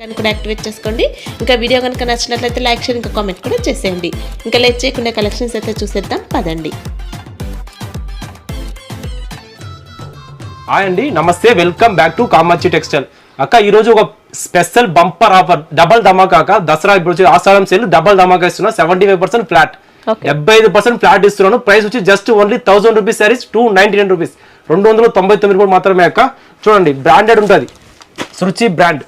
కానీ కూడా యాక్టివేట్ చేసుకోండి. ఇంకా వీడియో కనుక నచ్చినట్లయితే లైక్ షేర్ ఇంకా కామెంట్ కూడా చేసేయండి. ఇంకా లేట్ చేయకుండా కలెక్షన్స్ అయితే చూసేద్దాం పదండి. హాయ్ అండి, నమస్తే, welcome back to Kamakshi textile. అక్క ఈరోజు ఒక స్పెషల్ బంపర్ ఆఫర్ డబల్ ధమాకా అక్క. దసరా ఇప్పుడు ఆషాఢం సేల్ డబల్ ధమాకా ఇస్తున్నా. 75% ఫ్లాట్, 75% ఫ్లాట్ ఇస్తున్నాను. ప్రైస్ వచ్చి just only 1000 rupees saris 299 rupees, 299 రూపాయలు మాత్రమే అక్క. చూడండి, బ్రాండెడ్ ఉంటుంది, Suruchi brand,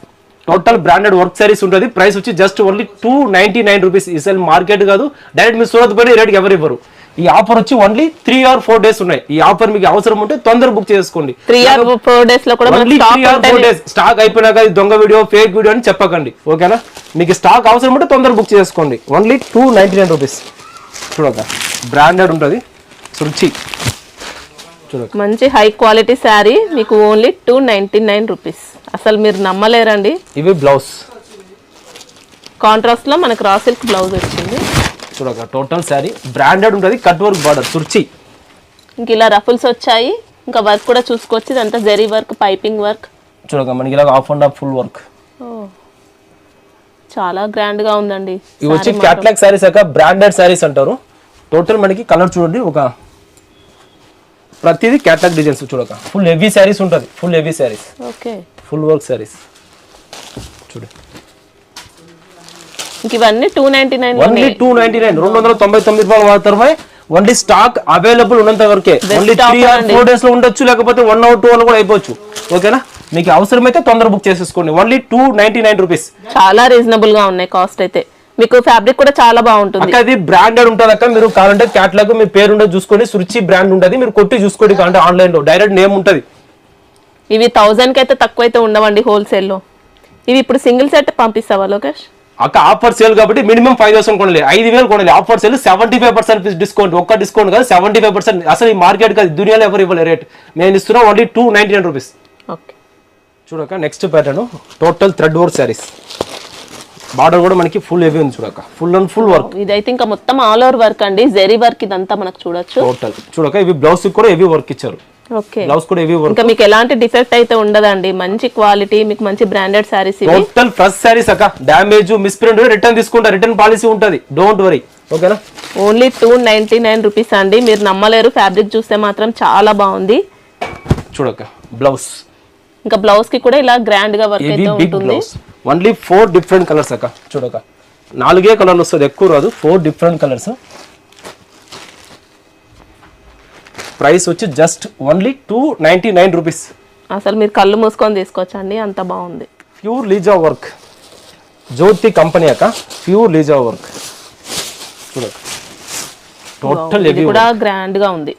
total branded work saris ఉంటుంది. ప్రైస్ వచ్చి జస్ట్ ఓన్లీ 299 రూపీస్. ఈ సెల్ మార్కెట్ కాదు, డైరెక్ట్ మీ సూరత్ పోయి రేట్కి ఎవరు ఇవ్వరు. ఈ ఆఫర్ వచ్చి ఓన్లీ 3 or 4 days ఉన్నాయి. ఈ ఆఫర్ మీకు అవసరం ఉంటే తొందర బుక్ చేసుకోండి. 3 or 4 days లో కూడా స్టాక్ అయిపోయినాక దొంగ వీడియో ఫేక్ వీడియో అని చెప్పకండి, ఓకేనా? మీకు స్టాక్ అవసరం ఉంటే తొందర బుక్ చేసుకోండి. Only 299 rupees. చూడక బ్రాండెడ్ ఉంటుంది, సురుచి. మంచి హై క్వాలిటీ శారీ మీకు ఓన్లీ 299 రూపీస్. అసలు మీరు నమ్మలేరండి. ఇవి బ్లౌజ్ కాంట్రాస్ట్ లో మనకు రా సిల్క్ బ్లౌజ్ వచ్చింది. చూడక టోటల్ శారీ బ్రాండెడ్ ఉంటుంది, కట్ వర్క్ బార్డర్, సురుచి. ఇంక ఇలా రఫుల్స్ వచ్చాయి. ఇంకా వర్క్ కూడా చూసుకోవచ్చు, ఇదంతా జరీ వర్క్, పైపింగ్ వర్క్. చూడక మనకి ఇలా half and half full work. చాలా గ్రాండ్ గా ఉందండి. ఇవి వచ్చి క్యాట్లాగ్ శారీస్ అక్క, బ్రాండెడ్ శారీస్ అంటారు. టోటల్ మనకి కలర్ చూడండి, ఒక ప్రతిదీ క్యాట్లాగ్ డిజైన్స్. చూడక ఫుల్ హెవీ శారీస్ ఉంటుంది, full heavy saris, okay, full work saris. చూడండి, ఇవన్నీ 299 ఓన్లీ 299, 299 రూపాయలు మాత్రమే. ఓన్లీ స్టాక్ అవైలబుల్ ఉన్నంత వరకే. ఓన్లీ 3 or 4 days లో ఉండొచ్చు, లేకపోతే 1 or 2 hours కూడా అయిపోవచ్చు, ఓకేనా? మీకు అవసరమైతే తొందర బుక్ చేసేసుకోండి. Only 299 rupees. చాలా రీజనబుల్ గా ఉన్నాయి కాస్ట్ అయితే. మీకు ఫ్యాబ్రిక్ కూడా చాలా బాగుంటుంది. అక్క అది బ్రాండెడ్ ఉంటుంది అక్క. మీరు కావాలంటే క్యాట్లాగ్ మీ పేరు ఉండదు చూసుకోండి, సురుచి బ్రాండ్ ఉంటుంది. మీరు కొట్టి చూసుకోండి, కావాలంటే ఆన్లైన్ లో డైరెక్ట్ నేమ్ ఉంటుంది. ఇవి 1000 కి అయితే తక్కువ అయితే ఉండవండి హోల్సేల్ లో. ఇవి ఇప్పుడు సింగిల్ సెట్ పంపిస్తావా లోకేష్? అక్క ఆఫర్ సేల్ కాబట్టి మినిమం 5000 కొనాలి, 5000 కొనాలి. Offer sale 75% discount. ఒక్క డిస్కౌంట్ కాదు, 75%. అసలు ఈ మార్కెట్ కాదు, దునియాలో ఎవరు ఇవ్వలేదు రేట్. నేను ఇస్తున్నా ఓన్లీ 299 రూపీస్. ఓకే, చూడక next pattern total thread work saris. Border కూడా మనకి ఫుల్ హెవీ ఉంది. చూడక ఫుల్ అండ్ ఫుల్ వర్క్. ఇదైతే ఇంకా మొత్తం ఆల్ ఓవర్ వర్క్ అండి, జెరీ వర్క్. ఇదంతా మనకు చూడొచ్చు టోటల్. చూడక ఇవి బ్లౌజ్ కూడా హెవీ వర్క్ ఇచ్చారు. ఓకే, బ్లౌజ్ కూడా హెవీ వర్క్. ఇంకా మీకు ఎలాంటి డిఫెక్ట్ అయితే ఉండదండి. మంచి క్వాలిటీ, మీకు మంచి branded saris. Total fresh saris అక్క. డ్యామేజ్, మిస్ప్రింట్ రిటర్న్ తీసుకుంటారు, రిటర్న్ పాలసీ ఉంటుంది, డోంట్ వరీ, ఓకేనా? ఓన్లీ 299 రూపీస్ అండి. మీరు నమ్మలేరు, ఫ్యాబ్రిక్ చూస్తే మాత్రం చాలా బాగుంది. చూడక బ్లౌజ్, ఇంకా బ్లౌజ్ కి కూడా ఇలా గ్రాండ్ గా వర్క్ అయితే ఉంటుంది. ఓన్లీ 4 డిఫరెంట్ కలర్స్ అక్క. చూడక 4 కలర్లు వస్తుంది, ఎక్కువ రాదు. 4 డిఫరెంట్ కలర్స్. ప్రైస్ వచ్చి జస్ట్ ఓన్లీ 299 రూపీస్. అసలు మీరు కళ్ళు మూసుకొని తీసుకోవచ్చు అండి, అంత బాగుంది. ప్యూర్ లీజా వర్క్, జ్యోతి కంపెనీ అక్క. Pure లీజా work. చూడక టోటల్ హెవీ కూడా గ్రాండ్ గా ఉంది.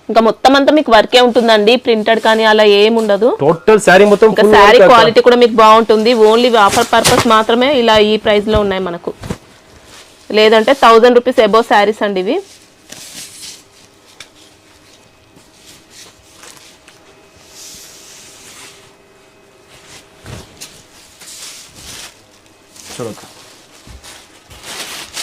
ఇంకా మొత్తం అంతా మీకు వర్కే ఉంటుందండి, ప్రింటెడ్ కానీ అలా ఏం ఉండదు. టోటల్ శారీ మొత్తం. శారీ క్వాలిటీ కూడా మీకు బాగుంటుంది. ఓన్లీ ఆఫర్ పర్పస్ మాత్రమే ఇలా ఈ ప్రైస్ లో ఉన్నాయి మనకు. లేదంటే 1000 రూపీస్ అబోవ్ శారీస్ అండి ఇవి.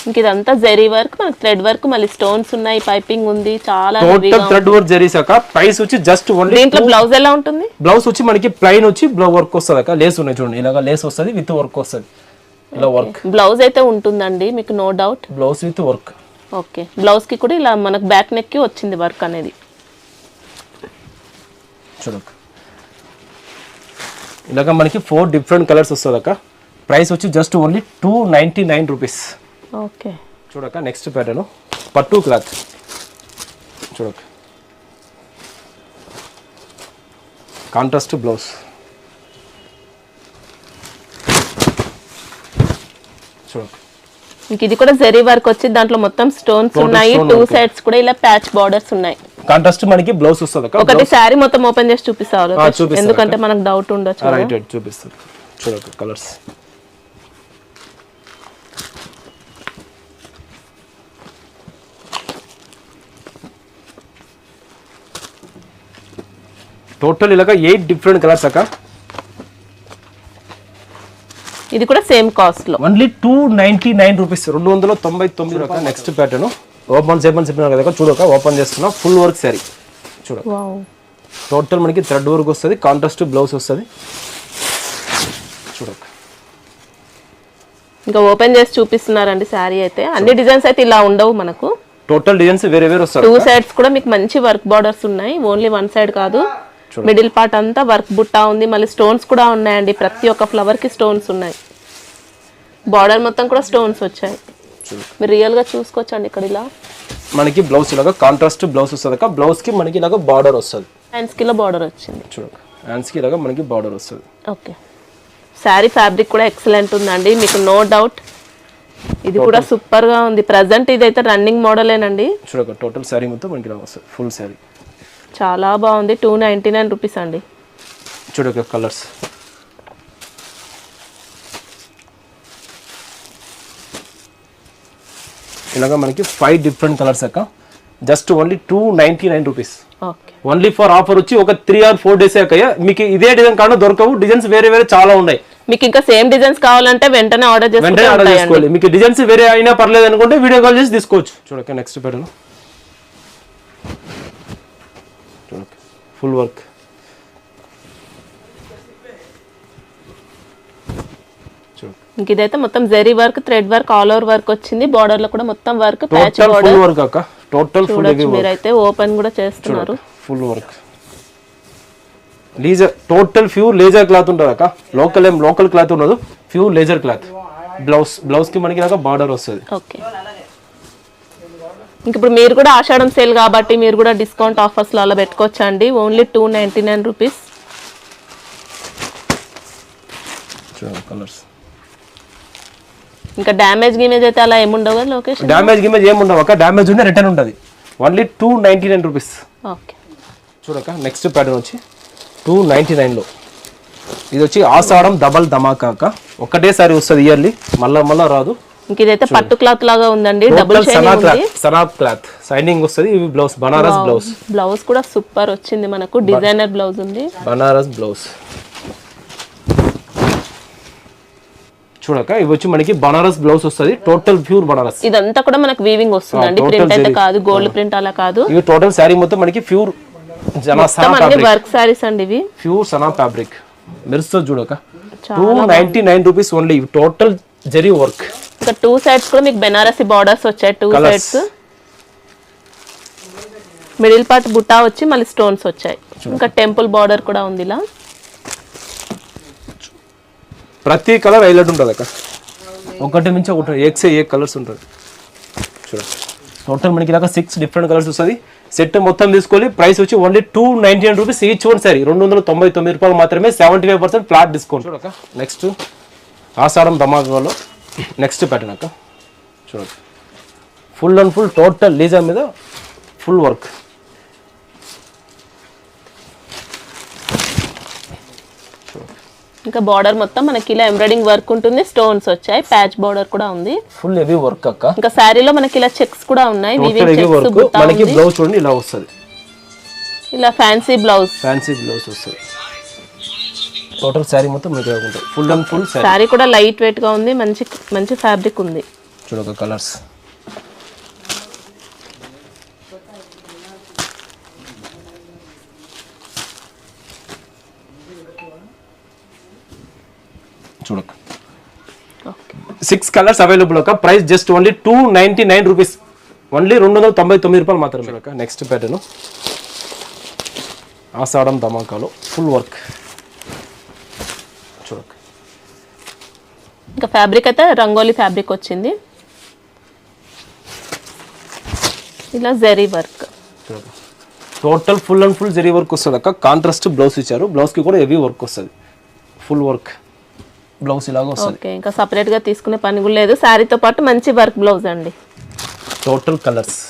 ఇంక ఇదంతా జెరీ వర్క్, మనకి థ్రెడ్ వర్క్, మళ్ళీ స్టోన్స్ ఉన్నాయి, పైపింగ్ ఉంది. చాలా టోటల్ థ్రెడ్ వర్క్ జెరీస్ అక్క. ప్రైస్ వచ్చి జస్ట్ ఓన్లీ. దీంట్లో బ్లౌజ్ ఎలా ఉంటుంది? బ్లౌజ్ వచ్చి మనకి ప్లెయిన్ వచ్చి వర్క్ వస్తుంది అక్క. లేస్ ఉన్నాయి చూడండి, ఇలాగా లేస్ వస్తుంది, విత్ వర్క్ వస్తుంది. ఇలా వర్క్ బ్లౌజ్ అయితే ఉంటుందండి మీకు, no doubt. Blouse with work. Okay, blouse కి కూడా ఇలా మనకు బ్యాక్ నెక్ కి వచ్చింది వర్క్ అనేది. చూడక ఇలాగా మనకి 4 డిఫరెంట్ కలర్స్ వస్తుంది అక్క. ప్రైస్ వచ్చి జస్ట్ ఓన్లీ 299 రూపీస్. ఓకే, చూడక నెక్స్ట్ ప్యాటర్న్ పట్టు క్లాత్. చూడక కాంట్రాస్ట్ బ్లౌజ్. చూడక ఇంక ఇది కూడా జెరీ వర్క్ వచ్చి దాంట్లో మొత్తం స్టోన్స్ ఉన్నాయి. 2 సైడ్స్ కూడా ఇలా ప్యాచ్ బార్డర్స్ ఉన్నాయి. కాంట్రాస్ట్ మనకి బ్లౌజ్ వస్తుంది అక్క. ఒకటి శారీ మొత్తం ఓపెన్ చేసి చూపిస్తాను, ఎందుకంటే మనకు డౌట్ ఉండొచ్చు. రైట్, చూపిస్తాను. చూడక కలర్స్. టోటల్ ఇలాగా 8 డిఫరెంట్ కలర్స్ అక్క. ఇది కూడా సేమ్ కాస్ట్ లో ఓన్లీ 299 రూపీస్, 299 రూపాయలు. నెక్స్ట్ ప్యాటర్న్ ఓపెన్ చెప్పినారు కదా, చూడక ఓపెన్ చేస్తున్నా. Full work sari. చూడక టోటల్ మనకి థ్రెడ్ వర్క్ వస్తుంది, కాంట్రాస్ట్ బ్లౌజ్ వస్తుంది. చూడక ఇంకా ఓపెన్ చేసి చూపిస్తున్నారండి శారీ అయితే. అన్ని డిజైన్స్ అయితే ఇలా ఉండవు మనకు, టోటల్ డిజైన్స్ వేరే వేరే వస్తాయి. 2 సైడ్స్ కూడా మీకు మంచి వర్క్ బార్డర్స్ ఉన్నాయి. ఓన్లీ 1 సైడ్ కాదు, మిడిల్ పార్ట్ అంతా వర్క్ బుట్టా ఉంది. మళ్ళీ స్టోన్స్ కూడా ఉన్నాయండి, ప్రతి ఒక్క ఫ్లవర్ కి స్టోన్స్ ఉన్నాయి. బార్డర్ మొత్తం కూడా స్టోన్స్ వచ్చాయి. మీరు రియల్ గా చూసుకోవచ్చండి. ఇక్కడ ఇలా మనకి బ్లౌజ్ ఇలాగా కాంట్రాస్ట్ బ్లౌజ్ వస్తుంది అక్క. బ్లౌజ్ కి మనకి ఇలాగా బార్డర్ వస్తుంది, హ్యాండ్స్ కి బార్డర్ వచ్చింది. చూడక హ్యాండ్స్ కి ఇలాగా మనకి బార్డర్ వస్తుంది. ఓకే, శారీ ఫ్యాబ్రిక్ కూడా ఎక్సలెంట్ ఉందండి, మీకు నో డౌట్. ఇది కూడా సూపర్ గా ఉంది. ప్రజెంట్ ఇదైతే రన్నింగ్ మోడలేనండి. చూడక టోటల్ శారీ మొత్తం మనకి ఇలా వస్తుంది, ఫుల్ శారీ చాలా బాగుంది. 299 రూపీస్ అండి. చూడక కలర్స్ ఇలాగా మనకి 5 డిఫరెంట్ కలర్స్ అక్క. Just only 299 rupees. Okay, only for offer వచ్చి ఒక 3 or 4 డేస్ అయ్యాక మీకు ఇదే డిజైన్ కాకుండా దొరకవు. డిజైన్స్ వేరే వేరే చాలా ఉన్నాయి. మీకు ఇంకా సేమ్ డిజైన్స్ కావాలంటే వెంటనే ఆర్డర్ చేసుకోవాలి. మీకు డిజైన్స్ వేరే అయినా పర్లేదు అనుకుంటే వీడియో కాల్ చేసి తీసుకోవచ్చు. చూడక నెక్స్ట్ ప్యాటర్న్ చూడక ఫుల్ వర్క్. ఇంక ఇదైతే మొత్తం zari work, thread work, all over work వచ్చింది. బార్డర్ లో కూడా మొత్తం work, patch total border. Full work అక్క. Total full heavy work. మీరైతే ఓపెన్ కూడా చేస్తున్నారు. Full work laser, total pure laser cloth ఉంటుంది అక్క. లోకల్ క్లాత్ ఉండదు, ప్యూర్ లేజర్ క్లాత్. బ్లౌజ్ కి మనకి ఇలాగా బార్డర్ వస్తుంది. ఓకే, ఇంక ఇప్పుడు మీరు కూడా ఆషాఢం సేల్ కాబట్టి మీరు కూడా డిస్కౌంట్ ఆఫర్స్ లో అలా పెట్టుకోవచ్చు అండి. Only 299 rupees. కలర్స్ ఇంకా డ్యామేజ్ గిమేజ్ అయితే అలా ఏముండవు కదా లొకేషన్? డ్యామేజ్ గిమేజ్ ఏముండవు అక్క. డ్యామేజ్ ఉంటే రిటర్న్ ఉంటుంది. Only 299 rupees. ఓకే, చూడక నెక్స్ట్ ప్యాటర్న్ వచ్చి 299 లో. ఇది వచ్చి ఆషాఢం డబల్ ధమాకా అక్క. ఒకటేసారి వస్తుంది ఇయర్లీ, మళ్ళా రాదు. ఇంక ఇదైతే పట్టు క్లాత్ లాగా ఉందండి, డబుల్ షైనింగ్ ఉంది. సనాబ్ క్లాత్ షైనింగ్ వస్తుంది. ఇవి బ్లౌజ్ బనారస్ బ్లౌజ్. బ్లౌజ్ కూడా సూపర్ వచ్చింది మనకు, డిజైనర్ బ్లౌజ్ ఉంది. బనారస్ బ్లౌజ్ చూడక ఇవి వచ్చి మనకి బనారస్ బ్లౌజ్ వస్తుంది. Total pure Banaras. ఇదంతా కూడా మనకు వీవింగ్ వస్తుందండి, ప్రింట్ అయితే కాదు, గోల్డ్ ప్రింట్ అలా కాదు. ఇవి టోటల్ శారీ మొత్తం మనకి ప్యూర్ వర్క్ సారీస్ అండి. ఇవి ప్యూర్ సనా ఫ్యాబ్రిక్ మెరుస్తుంది చూడక. 299 rupees only. Total zari work. ఇంకా 2 సైడ్స్ కూడా మీకు బెనారసి బార్డర్స్ వచ్చాయి. 2 సైడ్స్ మిడిల్ పార్ట్ బుట్టా వచ్చి మళ్ళీ స్టోన్స్ వచ్చాయి. ఇంకా టెంపుల్ బార్డర్ కూడా ఉంది ఇలా. ప్రతి కలర్ హైలైట్ ఉంటుంది అక్క. ఒకటి మించి ఒకటి ఏ కలర్స్ ఉంటుంది. చూడండి టోటల్ మనకి ఇలాగ 6 డిఫరెంట్ కలర్స్ వస్తుంది. సెట్ మొత్తం తీసుకోవాలి. ప్రైస్ వచ్చి only 299 rupees each one sorry. 299 రూపాయలు మాత్రమే. 75% ఫ్లాట్ డిస్కౌంట్. చూడక నెక్స్ట్ ఆషాఢం ధమాకాలో నెక్స్ట్ ప్యాటర్న్ అక్క. చూడండి ఫుల్ అండ్ ఫుల్ టోటల్ లీజా మీద ఫుల్ వర్క్. ఇంకా బార్డర్ మొత్తం మనకి ఇలా ఎంబ్రాయిడింగ్ వర్క్ ఉంటుంది, స్టోన్స్ వచ్చాయి, ప్యాచ్ బార్డర్ కూడా ఉంది. ఫుల్ హెవీ వర్క్ అక్క. ఇంకా శారీలో మనకి ఇలా చెక్స్ కూడా ఉన్నాయి. మనకి బ్లౌజ్ చూడండి ఇలా వస్తుంది. ఇలా ఫ్యాన్సీ బ్లౌజ్ వస్తుంది. టోటల్ శారీ మొత్తం మీకు ఉంటుంది. ఫుల్ అండ్ ఫుల్ శారీ కూడా లైట్ వెయిట్ గా ఉంది. మంచి ఫ్యాబ్రిక్ ఉంది. చూడక కలర్స్ చూడక 6 కలర్స్ అవైలబుల్ ఒక. Price just only 299 rupees. Only 299 రూపాయలు మాత్రమే. నెక్స్ట్ ప్యాటర్న్ ఆషాఢం ధమాకాలో ఫుల్ వర్క్. చూడక ఇంకా ఫ్యాబ్రిక్ అయితే రంగోలీ ఫ్యాబ్రిక్ వచ్చింది. ఇలా zari work. Total full and full zari work వస్తుంది అక్క. కాంట్రాస్ట్ బ్లౌజ్ ఇచ్చారు. బ్లౌజ్ కి కూడా హెవీ వర్క్ వస్తుంది. ఫుల్ వర్క్ బ్లౌజ్ ఇలాగ వస్తుంది. ఓకే, ఇంకా సపరేట్ గా తీసుకునే పని కూడా లేదు. శారీతో పాటు మంచి వర్క్ బ్లౌజ్ అండి. టోటల్ కలర్స్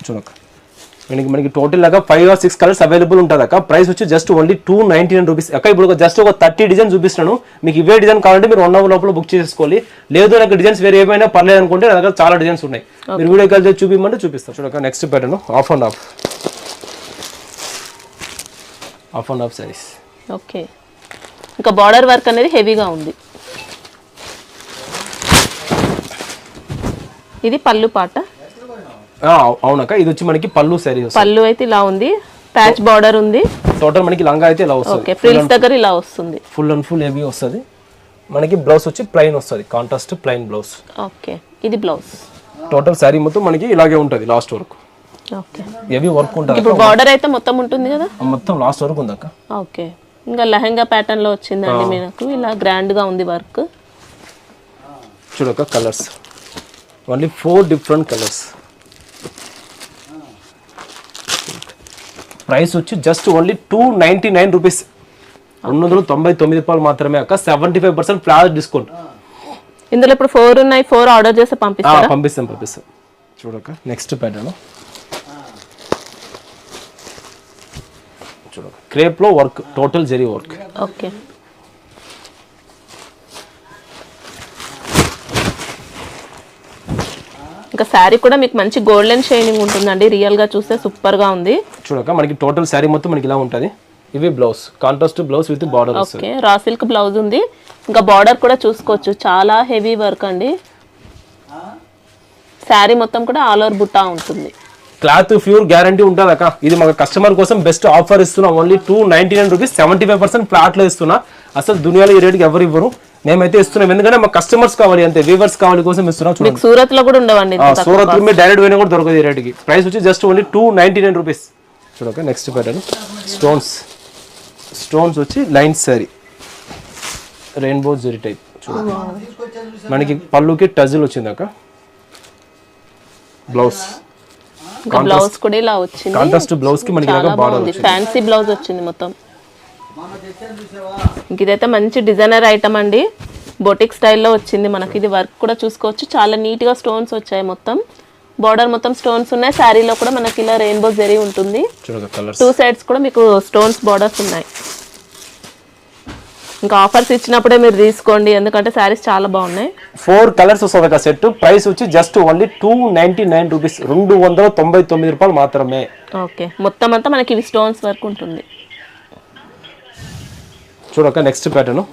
చూడక మనకి టోటల్ లాగా 5 or 6 కలర్స్ అవైలబుల్ ఉంటుంది అక్క. ప్రైస్ వచ్చి జస్ట్ ఓన్లీ 299 రూపీస్ అక్క. ఇప్పుడు జస్ట్ ఒక 30 డిజైన్ చూపిస్తున్నాను. మీకు ఇవే డిజైన్ కావాలంటే మీరు 1 hour లోపల బుక్ చేసుకోవాలి. లేదు నాకు డిజైన్స్ వేరే ఏమైనా పర్లేదు అనుకుంటే నా దగ్గర చాలా డిజైన్స్ ఉన్నాయి. మీరు వీడియో కాల్ చేసి చూపిమంటే చూపిస్తాను. చూడక next pattern of and of saris. Okay, ఇంకా బార్డర్ వర్క్ అనేది హెవీగా ఉంది. ఇది పళ్ళు పాట. అవునక్క. ఇది వచ్చి మనకి పళ్ళు సారీ. పళ్ళు అయితే ఇలా ఉంది. ప్యాచ్ బార్డర్ ఉంది. టోటల్ మనకి లంగా అయితే ఇలా వస్తుంది. ఓకే, ఫ్రిల్స్ దగ్గర ఇలా వస్తుంది. ఫుల్ అండ్ ఫుల్ హెవీ వస్తుంది. మనకి బ్లౌజ్ వచ్చి ప్లెయిన్ వస్తుంది, కాంట్రాస్ట్ ప్లెయిన్ బ్లౌజ్. ఓకే, ఇది బ్లౌజ్. టోటల్ శారీ మొత్తం మనకి ఇలాగే ఉంటుంది లాస్ట్ వరకు. ఓకే, హెవీ వర్క్ ఉంటుంది. ఇప్పుడు బార్డర్ అయితే మొత్తం ఉంటుంది కదా, మొత్తం లాస్ట్ వరకు ఉంది అక్క. ఓకే, ఇంకా లెహంగా ప్యాటర్న్ లో వచ్చిందండి మనకు, ఇలా గ్రాండ్ గా ఉంది వర్క్. చూడక colours only 4 different colours. Price వచ్చి జస్ట్ ఓన్లీ 299 రూపీస్, 299 రూపాయలు మాత్రమే అక్క. 75% ఫ్లాట్ డిస్కౌంట్. ఇందులో ఇప్పుడు 4 ఉన్నాయి, 4 ఆర్డర్ చేస్తే పంపిస్తారా? పంపిస్తాం. చూడక నెక్స్ట్ ప్యాటర్న్ చూడక క్రేప్ లో work, total zari work. Okay, ఇంకా శారీ కూడా మీకు మంచి గోల్డెన్ షైనింగ్ ఉంటుందండి, రియల్ గా చూస్తే సూపర్ గా ఉంది. చూడక మనకి టోటల్ శారీ మొత్తం మనకి ఇలా ఉంటది. ఇవి blouse, contrast blouse with border వస్తుంది. ఓకే, రా సిల్క్ బ్లౌజ్ ఉంది. ఇంకా బార్డర్ కూడా చూసుకోవచ్చు, చాలా హెవీ వర్క్ అండి. శారీ మొత్తం కూడా ఆల్ ఓవర్ బుట్టా ఉంటుంది. క్లాత్ ప్యూర్ గ్యారంటీ ఉంటుంది అక్క. ఇది మన కస్టమర్ కోసం బెస్ట్ ఆఫర్ ఇస్తున్నా. ఓన్లీ 299 రూపీస్, 75% ఫ్లాట్ లో ఇస్తున్నా. అసలు దునియాలో ఈ రేటుకి ఎవరు ఇవ్వరు, మేమైతే ఇస్తున్నాం. ఎందుకంటే మా కస్టమర్స్ కావాలి, అంతే వీవర్స్ కావాలి కోసం ఇస్తున్నాం. చూడండి, సూరత్ లో కూడా ఉండవండి, సూరత్ లో మీరు డైరెక్ట్ పోయినా కూడా దొరకదు ఈ రేటుకి. ప్రైస్ వచ్చి జస్ట్ ఓన్లీ 299 రూపీస్. చూడక నెక్స్ట్ ప్యాటర్న్ స్టోన్స్ వచ్చి line sari, rainbow zari type. చూడండి, మనకి పళ్ళుకి టజిల్ వచ్చింది అక్క. బ్లౌజ్ బ్లౌజ్ కూడా ఇలా వచ్చింది, కాంట్రాస్ట్ బ్లౌజ్ కి మనకి ఇలాగా బార్డర్ వచ్చింది. ఫ్యాన్సీ బ్లౌజ్ వచ్చింది మొత్తం. ఇదైతే మంచి డిజైనర్ ఐటమ్ అండి, బొటిక్ స్టైల్లో వచ్చింది మనకి. ఇది వర్క్ కూడా చూసుకోవచ్చు, చాలా నీట్ గా స్టోన్స్ వచ్చాయి. మొత్తం బార్డర్ మొత్తం స్టోన్స్ ఉన్నాయి. శారీలో కూడా మనకి ఇలా రెయిన్బో జరీ ఉంటుంది. 2 సైడ్స్ కూడా మీకు స్టోన్స్ బార్డర్స్ ఉన్నాయి. ఇంకా ఆఫర్స్ ఇచ్చినప్పుడే మీరు తీసుకోండి, ఎందుకంటే శారీస్ చాలా బాగున్నాయి. 4 కలర్స్ వస్తుంది ఒక సెట్. ప్రైస్ వచ్చి జస్ట్ ఓన్లీ 299 రూపీస్, 299 రూపాయలు మాత్రమే. ఓకే, మొత్తం అంతా మనకి ఇవి స్టోన్స్ వర్క్ ఉంటుంది. చూడక next pattern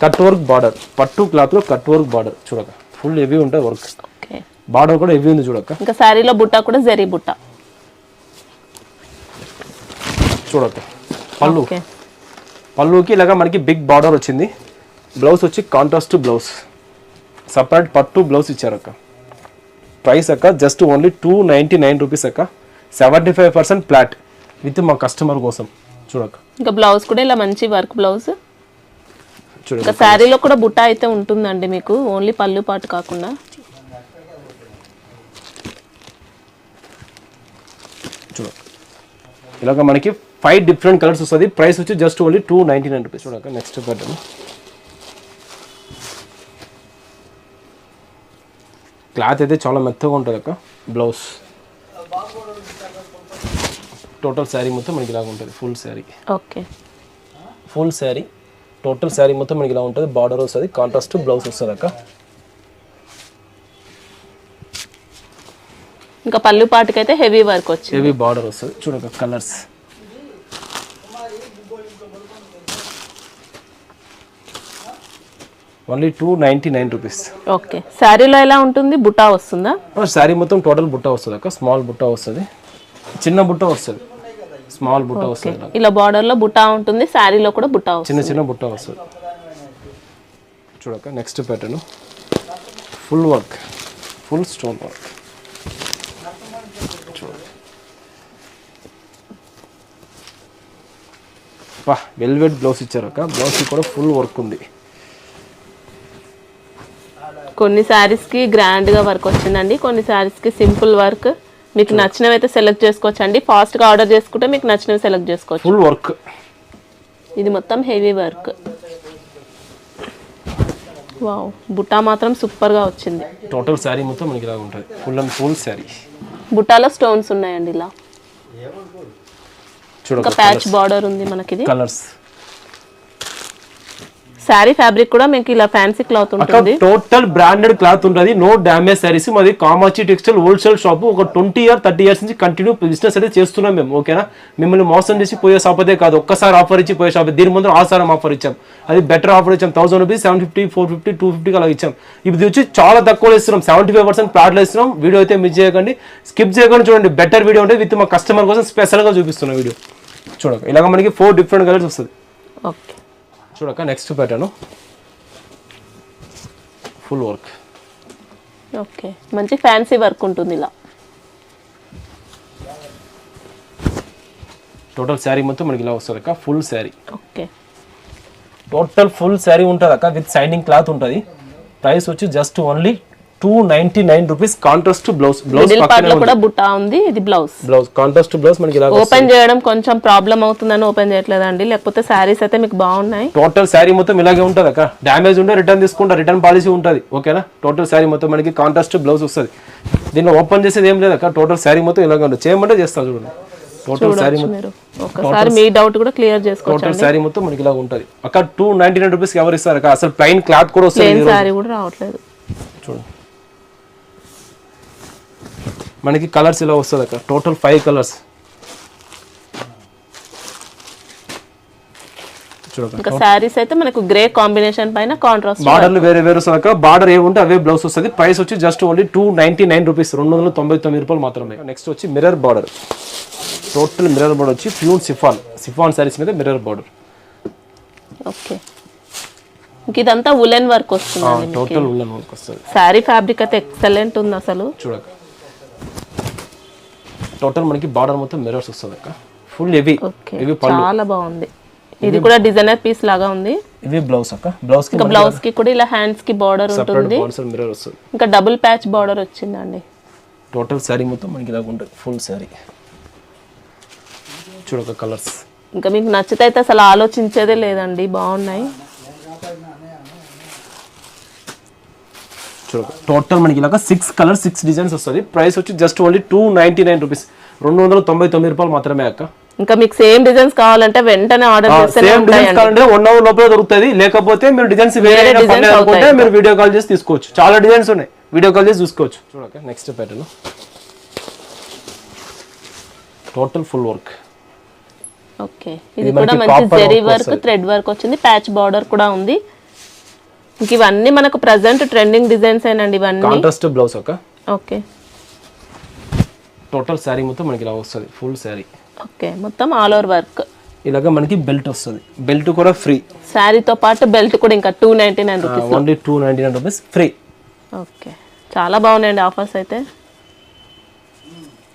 cut work border, పట్టు క్లాత్ లో కట్ వర్క్ బార్డర్. చూడక ఫుల్ హెవీ ఉంటుంది వర్క్. ఓకే, బార్డర్ కూడా హెవీ ఉంది. చూడక ఇంకా శారీలో బుట్ట కూడా జరీ బుట్ట. చూడక పళ్ళు, ఓకే, పళ్ళుకి ఇలాగా మనకి బిగ్ బార్డర్ వచ్చింది. బ్లౌజ్ వచ్చి కాంట్రాస్ట్ బ్లౌజ్, సపరేట్ పట్టు బ్లౌజ్ ఇచ్చారు అక్క. ప్రైస్ అక్క జస్ట్ ఓన్లీ 299 రూపీస్ అక్క. 75% ఫ్లాట్ విత్ మా కస్టమర్ కోసం. చూడక ఇంకా బ్లౌజ్ కూడా ఇలా మంచి వర్క్ బ్లౌజ్. చూడక ఇంకా శారీలో కూడా బుట్ట అయితే ఉంటుందండి మీకు, ఓన్లీ పళ్ళు పాటు కాకుండా. చూడక ఇలాగ మనకి 5 డిఫరెంట్ కలర్స్ వస్తుంది. ప్రైస్ వచ్చి జస్ట్ ఓన్లీ 299 రూపీస్. చూడక నెక్స్ట్ ప్యాటర్న్ క్లాత్ అయితే చాలా మెత్తగా ఉంటుంది అక్క. బ్లౌజ్ టోటల్ శారీ మొత్తం మనకి ఇలాగ ఉంటుంది. Full sari, okay, full sari total sari మొత్తం మనకి ఇలా ఉంటుంది. బార్డర్ వస్తుంది, కాంట్రాస్ట్ బ్లౌజ్ వస్తుంది అక్క. ఇంకా పళ్ళు పాటుకైతే హెవీ వర్క్ వచ్చింది, హెవీ బార్డర్ వస్తుంది. చూడక కలర్స్ ఓన్లీ 299 రూపీస్. ఓకే, శారీలో ఎలా ఉంటుంది, బుట్టా వస్తుందా? శారీ మొత్తం టోటల్ బుట్ట వస్తుంది అక్క. స్మాల్ బుట్ట వస్తుంది, చిన్న బుట్ట వస్తుంది, స్మాల్ బుట్ట వస్తుంది. ఇలా బార్డర్ లో బుట్టా ఉంటుంది, శారీలో కూడా బుట్టా వస్తుంది, చిన్న బుట్ట వస్తుంది. చూడక next pattern full work, full stone work. Velvet blouse ఇచ్చారు అక్క. బ్లౌజ్ కూడా ఫుల్ వర్క్ ఉంది. కొన్ని శారీస్ కి గ్రాండ్ గా వర్క్ వచ్చిందండి, కొన్ని శారీస్ కి సింపుల్ వర్క్. మీకు నచ్చినవి అయితే సెలెక్ట్ చేసుకోవచ్చు అండి. ఫాస్ట్ గా ఆర్డర్ చేసుకుంటే మీకు నచ్చినవి సెలెక్ట్ చేసుకోవచ్చు. ఫుల్ వర్క్, ఇది మొత్తం హెవీ వర్క్. వావ్, బుట్టా మాత్రం సూపర్ గా వచ్చింది. టోటల్ శారీ మొత్తం మనకి ఇలా ఉంటుంది. Full and full sari. బుట్టాలో స్టోన్స్ ఉన్నాయండి ఇలా. ఇంకా ప్యాచ్ బార్డర్ ఉంది మనకి. ఇది కలర్స్ శారీ ఫ్యాబ్రిక్ కూడా మీకు ఇలా ఫ్యాన్సీ క్లాత్ ఉంటుంది. టోటల్ బ్రాండెడ్ క్లాత్ ఉంటుంది, నో డ్యామేజ్ సారీస్. మాది కామాచి టెక్స్టైల్ హోల్సేల్ షాప్. ఒక 30 years నుంచి కంటిన్యూ బిజినెస్ అయితే చేస్తున్నాం మేము. ఓకేనా, మిమ్మల్ని మోసం చేసి పోయే షాప్ అదే కాదు, ఒక్కసారి ఆఫర్ ఇచ్చి పోయే షాప్. దీని ముందు ఆసారం ఆఫర్ ఇచ్చాం, అది బెటర్ ఆఫర్ ఇచ్చాం. 1000 రూపీస్ 750, 450, 250 అలా ఇచ్చాం. ఇది వచ్చి చాలా తక్కువ ఇస్తున్నాం, 75% ప్లాట్లు ఇస్తున్నాం. వీడియో అయితే మిస్ చేయకండి, స్కిప్ చేయకుండా చూడండి. బెటర్ వీడియో ఉంటుంది, విత్ మా కస్టమర్ కోసం స్పెషల్ గా చూపిస్తున్న వీడియో. చూడక ఇలాగ మనకి 4 డిఫరెంట్ కలర్స్ వస్తుంది. ఓకే, చూడక next pattern full work. Okay, మంచి ఫ్యాన్సీ వర్క్ ఉంటుంది ఇలా. టోటల్ శారీ మొత్తం మనకి ఇలా వస్తుంది అక్క, full sari. Okay, total full sari ఉంటుంది అక్క, విత్ సైనింగ్ క్లాత్ ఉంటుంది. ప్రైస్ వచ్చి just only 299 rupees. Contrast blouse. Middle part లో కూడా బుట్టా ఉంది, ఇది బ్లౌజ్. కాంట్రాస్ట్ బ్లౌజ్ మనకి ఇలా ఓపెన్ చేయడం కొంచెం ప్రాబ్లం అవుతుందని ఓపెన్ చేయట్లేదండి, లేకపోతే శారీస్ అయితే మీకు బాగున్నాయి. టోటల్ శారీ మొత్తం ఇలాగే ఉంటుంది అక్క. డ్యామేజ్ ఉంటే రిటర్న్ తీసుకుంటా, రిటర్న్ పాలసీ ఉంటుంది. ఓకేనా, టోటల్ శారీ మొత్తం మనకి కాంట్రాస్ట్ బ్లౌజ్ వస్తుంది. దీనిలో ఓపెన్ చేసేది ఏం లేదు అక్క, టోటల్ శారీ మొత్తం ఇలాగే ఉంటుంది. చేయమంటే చేస్తా చూడండి. టోటల్ శారీ మీరు ఒకసారి మీ డౌట్ కూడా క్లియర్ చేసుకోవచ్చు. టోటల్ శారీ మొత్తం మనకి ఇలా ఉంటుంది అక్క. 299 రూపీస్ ఎవరు ఇస్తారు అక్క? అసలు ప్లెయిన్ క్లాత్ కూడా వస్తుంది, శారీ కూడా రావట్లేదు. చూడండి మనకి కలర్స్ ఇలా వస్తుంది అక్క. Total 5 colours. ఇంకా శారీస్ అయితే మనకు గ్రే కాంబినేషన్ పైన కాంట్రాస్ట్. బార్డర్లు వేరే వేరే వస్తుంది అక్క. బార్డర్ ఏముంటే అవే బ్లౌజ్ వస్తుంది. ప్రైస్ వచ్చి జస్ట్ ఓన్లీ 299 రూపీస్, 299 రూపాయలు మాత్రమే. నెక్స్ట్ వచ్చి mirror border. Total mirror border వచ్చి ప్యూర్ సిఫాన్ శారీస్ మీద మిర్రర్ బార్డర్. ఓకే, ఇదంతా ఉలెన్ వర్క్ వస్తుంది. టోటల్ ఉలెన్ వర్క్ వస్తుంది. శారీ ఫ్యాబ్రిక్ అయితే ఎక్సలెంట్ ఉంది అసలు. చూడక టోటల్ మనకి బార్డర్ మొత్తం మిర్రర్స్ వస్తుంది అక్క. Full heavy. చాలా బాగుంది. ఇది కూడా డిజైనర్ పీస్ లాగా ఉంది. ఇవి బ్లౌజ్ అక్క. బ్లౌజ్ కి బ్లౌజ్ కి కూడా ఇలా హ్యాండ్స్ కి బార్డర్ ఉంటుంది. మిర్రర్ వస్తుంది. ఇంకా డబుల్ ప్యాచ్ బార్డర్ వచ్చిందండి. టోటల్ శారీ మొత్తం మనకి ఇలా ఉంటుంది, ఫుల్ శారీ. చూడక కలర్స్ ఇంకా మీకు నచ్చితే అయితే అసలు ఆలోచించేదే లేదండి, బాగున్నాయి. చూడక టోటల్ మనకి ఇలాగ 6 కలర్స్ 6 డిజైన్స్ వస్తుంది. ప్రైస్ వచ్చి జస్ట్ ఓన్లీ 299 రూపీస్, 299 రూపాయలు మాత్రమే అక్క. ఇంకా మీకు సేమ్ డిజైన్స్ కావాలంటే వెంటనే ఆర్డర్ చేస్తే సేమ్ డిజైన్స్ కావాలంటే 1 అవర్ లోపల దొరుకుతుంది. లేకపోతే మీరు డిజైన్స్ వేరే అనుకుంటే మీరు వీడియో కాల్ చేసి తీసుకోవచ్చు. చాలా డిజైన్స్ ఉన్నాయి, వీడియో కాల్ చేసి చూసుకోవచ్చు. చూడక next pattern total full work. Okay, ఇది కూడా మంచి జెరీ వర్క్, థ్రెడ్ వర్క్ వచ్చింది, ప్యాచ్ బార్డర్ కూడా ఉంది. ఇంక ఇవన్నీ మనకు ప్రెజెంట్ ట్రెండింగ్ డిజైన్స్ ఏనండి ఇవన్నీ. కాంట్రాస్ట్ బ్లౌజ్ అక్క. ఓకే, టోటల్ శారీ మొత్తం మనకి ఇలా వస్తుంది, ఫుల్ శారీ. ఓకే, మొత్తం ఆల్ ఓవర్ వర్క్. ఇలాగ మనకి బెల్ట్ వస్తుంది, బెల్ట్ కూడా ఫ్రీ. శారీతో పాటు బెల్ట్ కూడా ఇంకా 299 rupees. Only 299 rupees free. Okay, చాలా బాగున్నాయండి ఆఫర్స్ అయితే.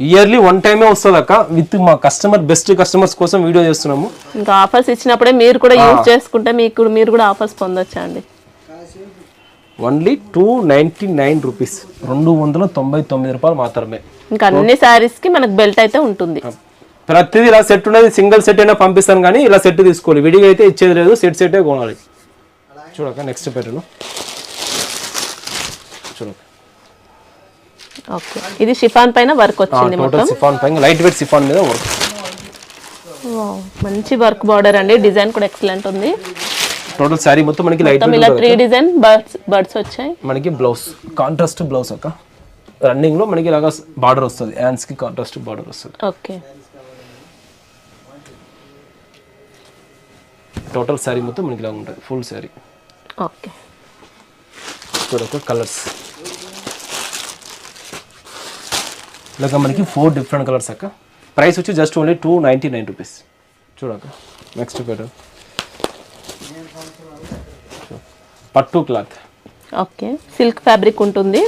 ఇయర్లీ 1 టైమే వస్తుంది అక్క. విత్ మా కస్టమర్ బెస్ట్ కస్టమర్స్ కోసం వీడియో చేస్తున్నాము. ఇంకా ఆఫర్స్ ఇచ్చినప్పుడే మీరు కూడా యూజ్ చేసుకుంటే మీరు కూడా ఆఫర్స్ పొందొచ్చా అండి. ఓన్లీ 299 రూపీస్, 299 రూపాయలు మాత్రమే. ఇంకా అన్ని శారీస్ కి మనకు బెల్ట్ అయితే ఉంటుంది. ప్రతిదీ ఇలా సెట్ ఉన్నది, సింగిల్ సెట్ అయినా పంపిస్తాను కానీ ఇలా సెట్ తీసుకోవాలి, విడిగా అయితే ఇచ్చేది లేదు. సెట్ కొనాలి. చూడక నెక్స్ట్ ప్యాటర్న్. చూడక ఓకే, ఇది షిఫాన్ పైన వర్క్ వచ్చింది. టోటల్ షిఫాన్ పైన లైట్ వెయిట్ షిఫాన్ మీద వర్క్. మంచి వర్క్ బార్డర్ అండి, డిజైన్ కూడా ఎక్సలెంట్ ఉంది. టోటల్ శారీ మొత్తం మనకి లైట్ వెయిట్, ఇలా 3 డిజైన్ బర్డ్స్ వచ్చాయి. మనకి బ్లౌజ్ కాంట్రాస్ట్ బ్లౌజ్ అక్క. రన్నింగ్ లో మనకి ఇలాగా బార్డర్ వస్తుంది, హ్యాండ్స్ కి కాంట్రాస్ట్ బార్డర్ వస్తుంది. ఓకే, టోటల్ శారీ మొత్తం మనకి ఇలా ఉంటుంది, ఫుల్ శారీ. ఓకే, చూడక కలర్స్ ఇలాగ మనకి 4 డిఫరెంట్ కలర్స్ అక్క. ప్రైస్ వచ్చి జస్ట్ ఓన్లీ 299 రూపీస్. చూడక నెక్స్ట్ ప్యాటర్న్ పట్టు క్లాత్. ఓకే, సిల్క్ ఫ్యాబ్రిక్ ఉంటుంది.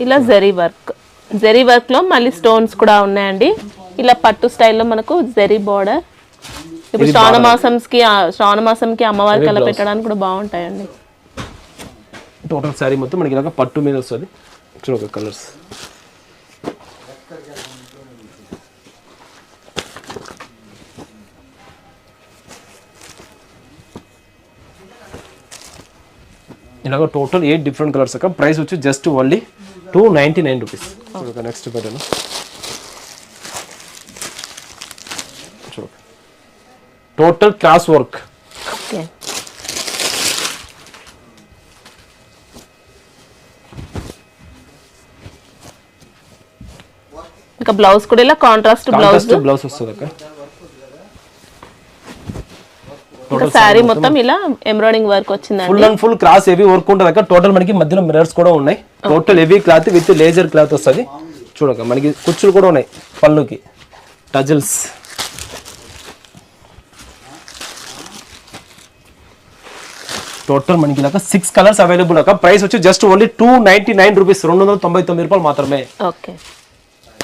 ఇలా జరీ వర్క్ లో మళ్ళీ స్టోన్స్ కూడా ఉన్నాయండి. ఇలా పట్టు స్టైల్లో మనకు జరీ బార్డర్. ఇప్పుడు శ్రావణ మాసంకి అమ్మవారికి అలా పెట్టడానికి కూడా బాగుంటాయండి. టోటల్ శారీ మొత్తం మనకి ఇలాగ పట్టు మీద వస్తుంది. చూడక కలర్స్ ఇలాగ టోటల్ 8 డిఫరెంట్ కలర్స్ అక్క. ప్రైస్ వచ్చి జస్ట్ ఓన్లీ 299 రూపీస్. చూడక నెక్స్ట్ ప్యాటర్న్. చూడక టోటల్ క్రాస్ వర్క్. ఓకే, ఇంకా బ్లౌజ్ కూడా ఇలా కాంట్రాస్ట్ బ్లౌజ్. బ్లౌజ్ వస్తుంది అక్క. ఇంకా శారీ మొత్తం ఇలా ఎంబ్రాయిడింగ్ వర్క్ వచ్చిందండి. Full and full cross heavy work ఉంటుంది అక్క. టోటల్ మనకి మధ్యలో మిర్రర్స్ కూడా ఉన్నాయి. Total heavy cloth with laser cloth వస్తుంది. చూడక మనకి కుచ్చులు కూడా ఉన్నాయి పళ్ళుకి, టజిల్స్. టోటల్ మనకి ఇలాగ 6 కలర్స్ అవైలబుల్ అక్క. ప్రైస్ వచ్చి జస్ట్ ఓన్లీ 299 రూపీస్, 299 రూపాయలు మాత్రమే. ఓకే,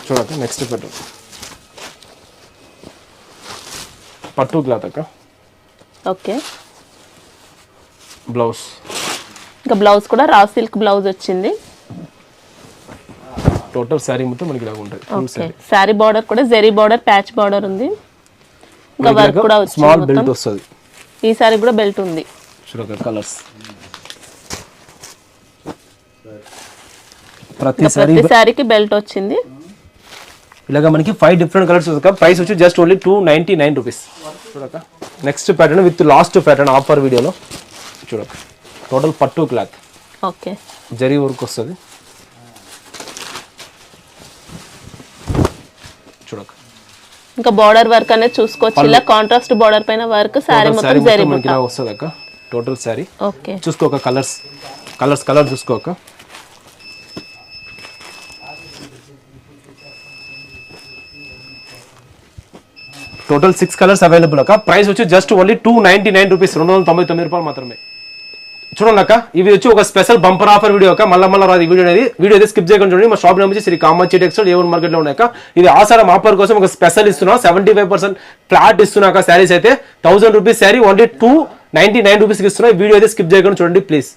చూడక నెక్స్ట్ పెట్టు పట్టు క్లాత్ అక్క. Okay, blouse. ఇంకా బ్లౌజ్ కూడా రా సిల్క్ బ్లౌజ్ వచ్చింది. టోటల్ శారీ మొత్తం మనకి ఇలా ఉంటుంది. ఓకే, శారీ బార్డర్ కూడా జెరీ బార్డర్, ప్యాచ్ బార్డర్ ఉంది. ఇంకా వర్క్ కూడా వచ్చింది. స్మాల్ బెల్ట్ వస్తుంది. ఈ సారీ కూడా బెల్ట్ ఉంది. చూడక కలర్స్. ప్రతి సారీకి బెల్ట్ వచ్చింది. ఇలాగ మనకి 5 డిఫరెంట్ కలర్స్ వస్తాయి. ప్రైస్ వచ్చి జస్ట్ ఓన్లీ 299 రూపీస్. చూడక next pattern with last pattern offer వీడియోలో. చూడక టోటల్ పట్టు క్లాత్. ఓకే, జరీ వర్క్ వస్తుంది. చూడక ఇంకా బార్డర్ వర్క్ అనేది చూసుకోవచ్చు. ఇలా కాంట్రాస్ట్ బార్డర్ పైన వర్క్, సారీ మొత్తం జరీ మనకి ఇలా వస్తుంది అక్క. టోటల్ సారీ ఓకే, చూసుకోక కలర్ చూసుకోక. టోటల్ 6 కలర్స్ అవైలబుల్ అక్క. ప్రైస్ వచ్చి జస్ట్ ఓన్లీ 299 రూపీస్, 299 రూపాయలు మాత్రమే. చూడండి అక్క, ఇవి వచ్చి ఒక స్పెషల్ బంపర్ ఆఫర్ వీడియో అక్క. మళ్ళీ రాదు ఈ వీడియో అయితే స్కిప్ చేయకుండా చూడండి. మా షాప్ నేమ్ వచ్చి Shri Kamakshi textile A1 market లో ఉన్నాక. ఇది ఆసారం ఆఫర్ కోసం ఒక స్పెషల్ ఇస్తున్నా. 75% ఫ్లాట్ ఇస్తున్నాక శారీస్ అయితే 1000 రూపీస్ శారీ ఓన్లీ 299 రూపీస్కి ఇస్తున్నా. ఈ వీడియో అయితే స్కిప్ చేయకుండా చూడండి ప్లీజ్.